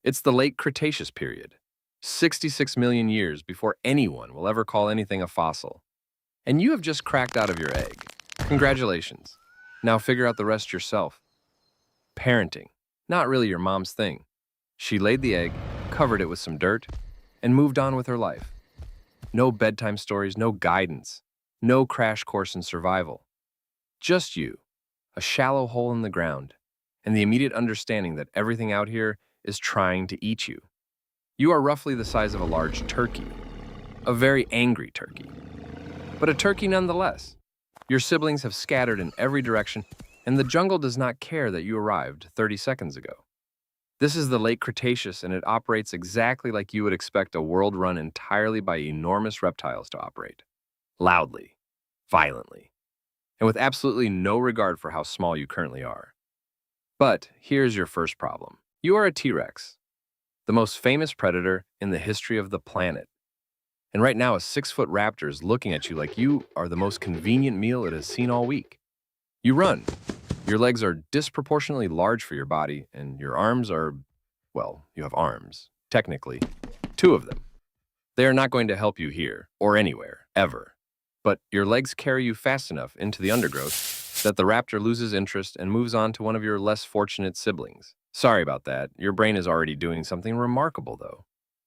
It's the late Cretaceous period, 66 million years before anyone will ever call anything a fossil. And you have just cracked out of your egg. Congratulations. Now figure out the rest yourself. Parenting, not really your mom's thing. She laid the egg, covered it with some dirt, and moved on with her life. No bedtime stories, no guidance, no crash course in survival. Just you, a shallow hole in the ground, and the immediate understanding that everything out here is trying to eat you. You are roughly the size of a large turkey, a very angry turkey, but a turkey nonetheless. Your siblings have scattered in every direction, and the jungle does not care that you arrived 30 seconds ago. This is the late Cretaceous, and it operates exactly like you would expect a world run entirely by enormous reptiles to operate. Loudly, violently, and with absolutely no regard for how small you currently are. But here's your first problem. You are a T-Rex, the most famous predator in the history of the planet. And right now, a 6-foot raptor is looking at you like you are the most convenient meal it has seen all week. You run. Your legs are disproportionately large for your body, and your arms are, well, you have arms, technically, 2 of them. They are not going to help you here, or anywhere, ever. But your legs carry you fast enough into the undergrowth that the raptor loses interest and moves on to one of your less fortunate siblings. Sorry about that. Your brain is already doing something remarkable, though.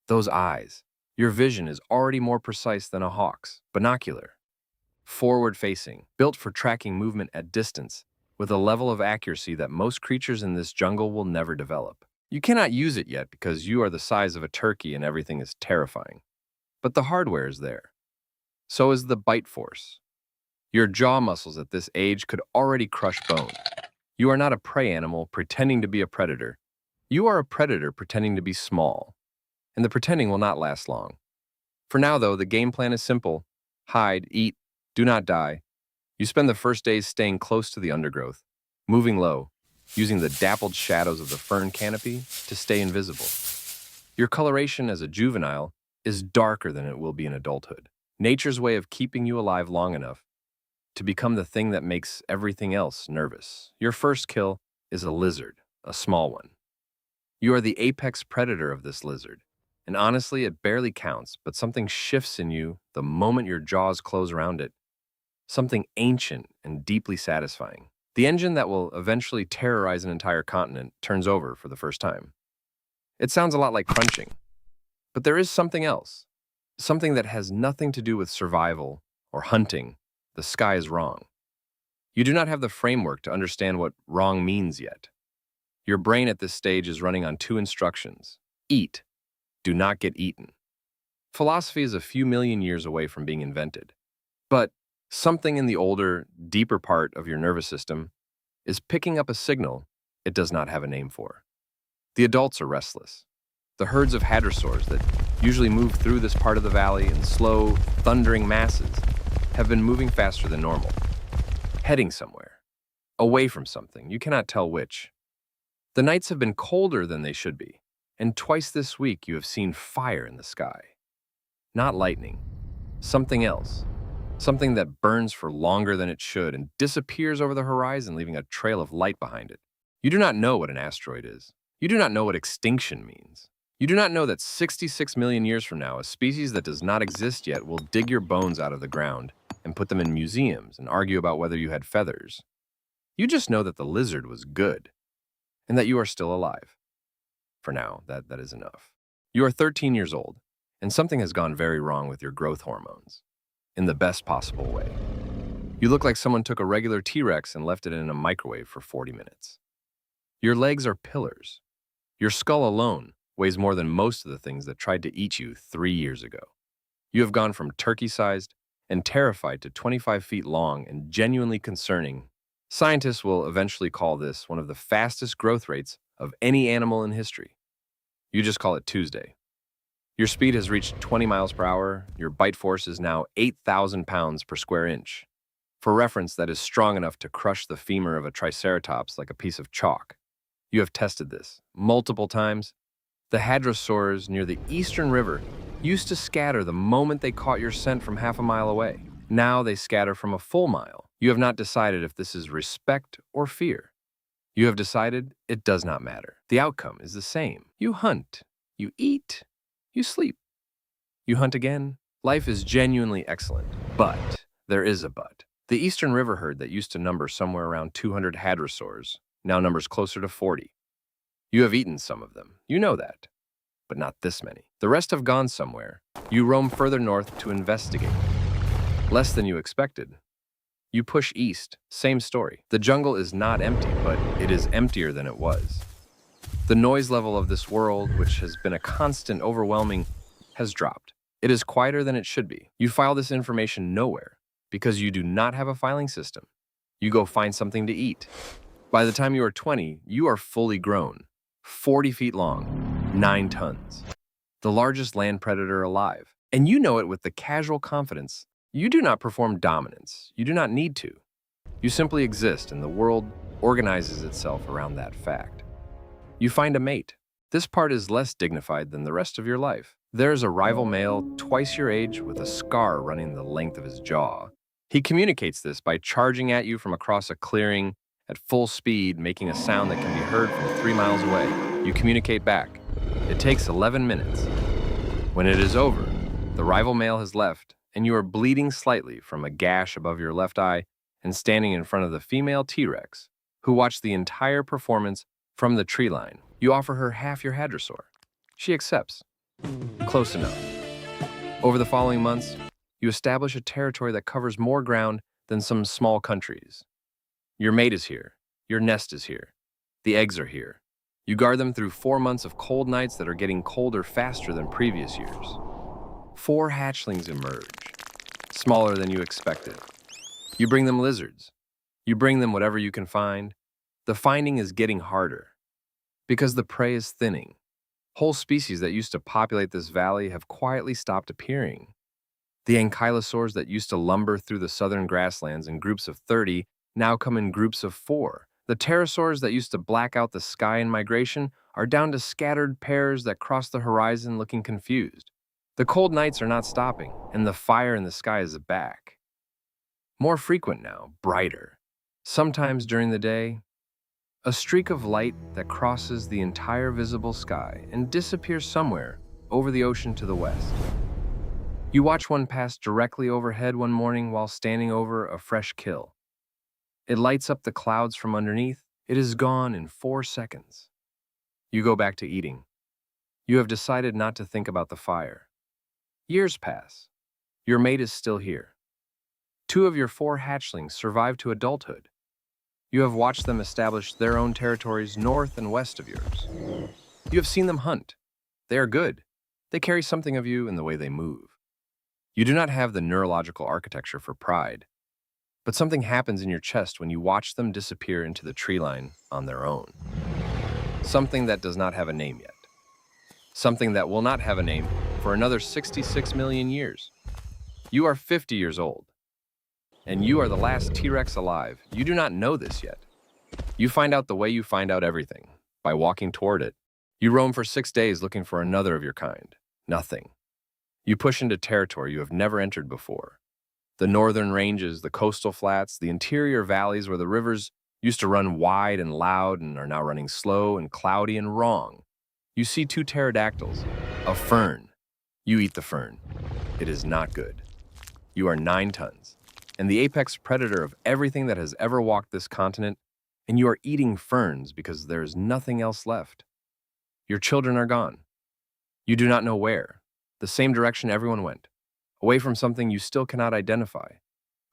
Those eyes. Your vision is already more precise than a hawk's. Binocular. Forward-facing, built for tracking movement at distance, with a level of accuracy that most creatures in this jungle will never develop. You cannot use it yet because you are the size of a turkey and everything is terrifying. But the hardware is there. So is the bite force. Your jaw muscles at this age could already crush bone. You are not a prey animal pretending to be a predator. You are a predator pretending to be small. And the pretending will not last long. For now, though, the game plan is simple. Hide, eat, do not die. You spend the first days staying close to the undergrowth, moving low, using the dappled shadows of the fern canopy to stay invisible. Your coloration as a juvenile is darker than it will be in adulthood. Nature's way of keeping you alive long enough to become the thing that makes everything else nervous. Your first kill is a lizard, a small one. You are the apex predator of this lizard, and honestly, it barely counts, but something shifts in you the moment your jaws close around it. Something ancient and deeply satisfying. The engine that will eventually terrorize an entire continent turns over for the first time. It sounds a lot like crunching, but there is something else. Something that has nothing to do with survival or hunting. The sky is wrong. You do not have the framework to understand what wrong means yet. Your brain at this stage is running on 2 instructions. Eat. Do not get eaten. Philosophy is a few million years away from being invented. But something in the older, deeper part of your nervous system is picking up a signal it does not have a name for. The adults are restless. The herds of hadrosaurs that usually move through this part of the valley in slow, thundering masses have been moving faster than normal, heading somewhere, away from something, you cannot tell which. The nights have been colder than they should be, and twice this week you have seen fire in the sky. Not lightning, something else. Something that burns for longer than it should and disappears over the horizon, leaving a trail of light behind it. You do not know what an asteroid is. You do not know what extinction means. You do not know that 66 million years from now, a species that does not exist yet will dig your bones out of the ground and put them in museums and argue about whether you had feathers. You just know that the lizard was good and that you are still alive. For now, that is enough. You are 13 years old, and something has gone very wrong with your growth hormones. In the best possible way. You look like someone took a regular T-Rex and left it in a microwave for 40 minutes. Your legs are pillars. Your skull alone weighs more than most of the things that tried to eat you 3 years ago. You have gone from turkey-sized and terrified to 25 feet long and genuinely concerning. Scientists will eventually call this one of the fastest growth rates of any animal in history. You just call it Tuesday. Your speed has reached 20 miles per hour. Your bite force is now 8,000 pounds per square inch. For reference, that is strong enough to crush the femur of a triceratops like a piece of chalk. You have tested this multiple times. The hadrosaurs near the eastern river used to scatter the moment they caught your scent from half a mile away. Now they scatter from a full mile. You have not decided if this is respect or fear. You have decided it does not matter. The outcome is the same. You hunt, you eat, you sleep, you hunt again. Life is genuinely excellent, but there is a but. The eastern river herd that used to number somewhere around 200 hadrosaurs now numbers closer to 40. You have eaten some of them, you know that, but not this many. The rest have gone somewhere. You roam further north to investigate. Less than you expected. You push east, same story. The jungle is not empty, but it is emptier than it was. The noise level of this world, which has been a constant overwhelming, has dropped. It is quieter than it should be. You file this information nowhere because you do not have a filing system. You go find something to eat. By the time you are 20, you are fully grown, 40 feet long, 9 tons. The largest land predator alive. And you know it with the casual confidence. You do not perform dominance. You do not need to. You simply exist, and the world organizes itself around that fact. You find a mate. This part is less dignified than the rest of your life. There is a rival male twice your age with a scar running the length of his jaw. He communicates this by charging at you from across a clearing at full speed, making a sound that can be heard from 3 miles away. You communicate back. It takes 11 minutes. When it is over, the rival male has left, and you are bleeding slightly from a gash above your left eye and standing in front of the female T-Rex, who watched the entire performance from the tree line. You offer her half your hadrosaur. She accepts. Close enough. Over the following months, you establish a territory that covers more ground than some small countries. Your mate is here. Your nest is here. The eggs are here. You guard them through 4 months of cold nights that are getting colder faster than previous years. 4 hatchlings emerge, smaller than you expected. You bring them lizards. You bring them whatever you can find. The finding is getting harder because the prey is thinning. Whole species that used to populate this valley have quietly stopped appearing. The ankylosaurs that used to lumber through the southern grasslands in groups of 30 now come in groups of 4. The pterosaurs that used to black out the sky in migration are down to scattered pairs that cross the horizon looking confused. The cold nights are not stopping, and the fire in the sky is back. More frequent now, brighter. Sometimes during the day, a streak of light that crosses the entire visible sky and disappears somewhere over the ocean to the west. You watch one pass directly overhead one morning while standing over a fresh kill. It lights up the clouds from underneath. It is gone in 4 seconds. You go back to eating. You have decided not to think about the fire. Years pass. Your mate is still here. 2 of your 4 hatchlings survive to adulthood. You have watched them establish their own territories north and west of yours. You have seen them hunt. They are good. They carry something of you in the way they move. You do not have the neurological architecture for pride, but something happens in your chest when you watch them disappear into the tree line on their own. Something that does not have a name yet. Something that will not have a name for another 66 million years. You are 50 years old, and you are the last T-Rex alive. You do not know this yet. You find out the way you find out everything, by walking toward it. You roam for 6 days looking for another of your kind. Nothing. You push into territory you have never entered before. The northern ranges, the coastal flats, the interior valleys where the rivers used to run wide and loud and are now running slow and cloudy and wrong. You see 2 pterodactyls, a fern. You eat the fern. It is not good. You are 9 tons, and the apex predator of everything that has ever walked this continent, and you are eating ferns because there is nothing else left. Your children are gone. You do not know where. The same direction everyone went. Away from something you still cannot identify.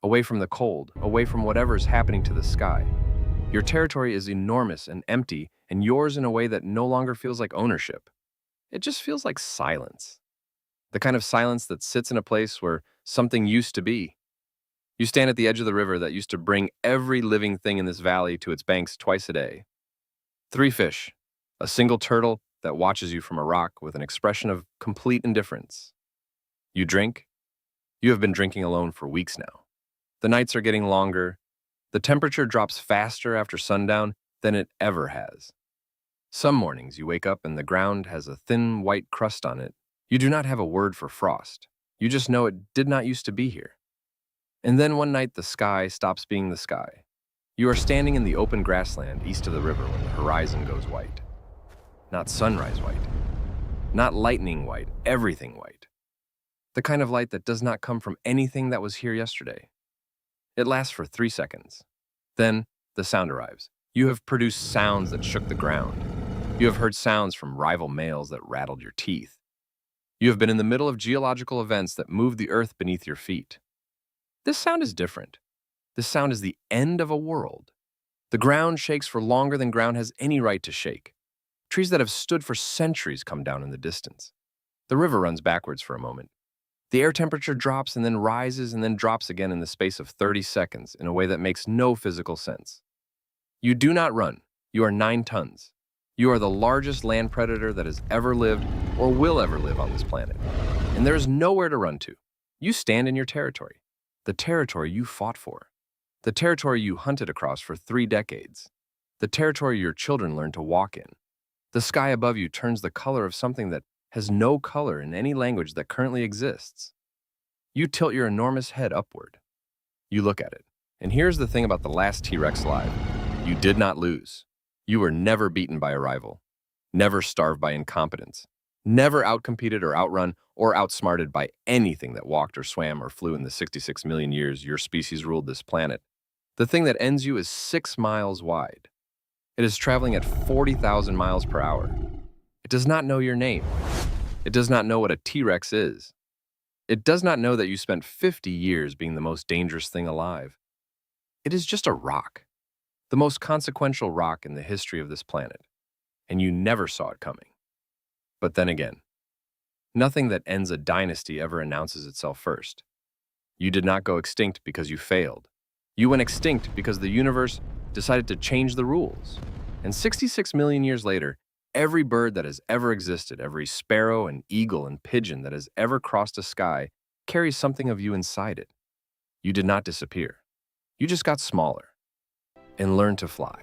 Away from the cold, away from whatever is happening to the sky. Your territory is enormous and empty, and yours in a way that no longer feels like ownership. It just feels like silence. The kind of silence that sits in a place where something used to be. You stand at the edge of the river that used to bring every living thing in this valley to its banks twice a day. 3 fish, a single turtle that watches you from a rock with an expression of complete indifference. You drink. You have been drinking alone for weeks now. The nights are getting longer. The temperature drops faster after sundown than it ever has. Some mornings you wake up and the ground has a thin white crust on it. You do not have a word for frost. You just know it did not used to be here. And then one night the sky stops being the sky. You are standing in the open grassland east of the river when the horizon goes white. Not sunrise white. Not lightning white, everything white. The kind of light that does not come from anything that was here yesterday. It lasts for 3 seconds. Then, the sound arrives. You have produced sounds that shook the ground. You have heard sounds from rival males that rattled your teeth. You have been in the middle of geological events that moved the earth beneath your feet. This sound is different. This sound is the end of a world. The ground shakes for longer than ground has any right to shake. Trees that have stood for centuries come down in the distance. The river runs backwards for a moment. The air temperature drops and then rises and then drops again in the space of 30 seconds in a way that makes no physical sense. You do not run. You are 9 tons. You are the largest land predator that has ever lived or will ever live on this planet. And there is nowhere to run to. You stand in your territory. The territory you fought for. The territory you hunted across for 3 decades. The territory your children learned to walk in. The sky above you turns the color of something that has no color in any language that currently exists. You tilt your enormous head upward. You look at it. And here's the thing about the last T-Rex alive. You did not lose. You were never beaten by a rival. Never starved by incompetence. Never outcompeted or outrun or outsmarted by anything that walked or swam or flew in the 66 million years your species ruled this planet. The thing that ends you is 6 miles wide. It is traveling at 40,000 miles per hour. It does not know your name. It does not know what a T-Rex is. It does not know that you spent 50 years being the most dangerous thing alive. It is just a rock, the most consequential rock in the history of this planet, and you never saw it coming. But then again, nothing that ends a dynasty ever announces itself first. You did not go extinct because you failed. You went extinct because the universe decided to change the rules. And 66 million years later, every bird that has ever existed, every sparrow and eagle and pigeon that has ever crossed a sky carries something of you inside it. You did not disappear. You just got smaller and learned to fly.